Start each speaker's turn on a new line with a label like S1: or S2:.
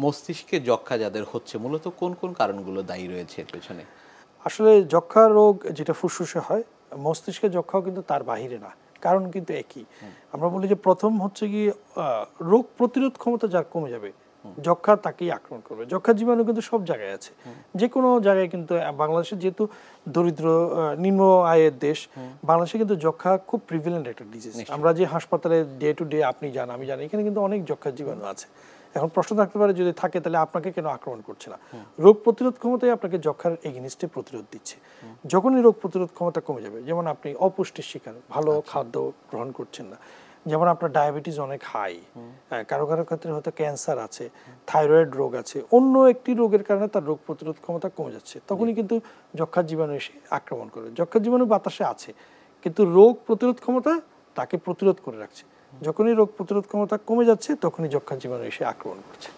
S1: মস্তিষ্কে যক্ষ্মা যাদের হচ্ছে মূলত কোন কোন কারণগুলো দায়ী রয়েছে এর পেছনে?
S2: আসলে যক্ষ্মা রোগ যেটা ফুসফুসে হয়, মস্তিষ্কে যক্ষ্মাও কিন্তু তার বাহিরে না, কারণ কিন্তু একই। আমরা বলি যে প্রথম হচ্ছে কি রোগ প্রতিরোধ ক্ষমতা যার কমে যাবে, যক্ষ্মা তাকেই আক্রমণ করবে। যক্ষ্মা জীবাণু কিন্তু সব জায়গায় আছে, যে কোনো জায়গায়। কিন্তু বাংলাদেশে যেহেতু দরিদ্র নিম্ন আয়ের দেশ, বাংলাদেশে কিন্তু যক্ষ্মা খুব প্রিভিলেন্ট একটা ডিজিজ। আমরা যে হাসপাতালে ডে টু ডে আপনি যান, আমি জানি, এখানে কিন্তু অনেক যক্ষ্মার জীবাণু আছে। এখন প্রশ্ন থাকতে পারে, যদি থাকে তাহলে আপনাকে কেন আক্রমণ করছে না? রোগ প্রতিরোধ ক্ষমতাই আপনাকে যক্ষ্মার এগেনিস্টে প্রতিরোধ দিচ্ছে। যখনই রোগ প্রতিরোধ ক্ষমতা কমে যাবে, যেমন আপনি অপুষ্টির শিকার, ভালো খাদ্য গ্রহণ করছেন না, যেমন আপনার ডায়াবেটিস অনেক হাই, কারো কারো ক্ষেত্রে হয়তো ক্যান্সার আছে, থাইরয়েড রোগ আছে, অন্য একটি রোগের কারণে তার রোগ প্রতিরোধ ক্ষমতা কমে যাচ্ছে, তখনই কিন্তু যক্ষ্মার জীবাণু এসে আক্রমণ করে। যক্ষ্মার জীবাণু বাতাসে আছে, কিন্তু রোগ প্রতিরোধ ক্ষমতা তাকে প্রতিরোধ করে রাখছে। যখনই রোগ প্রতিরোধ ক্ষমতা কমে যাচ্ছে, তখনই যক্ষ্মার জীবাণু এসে আক্রমণ করছে।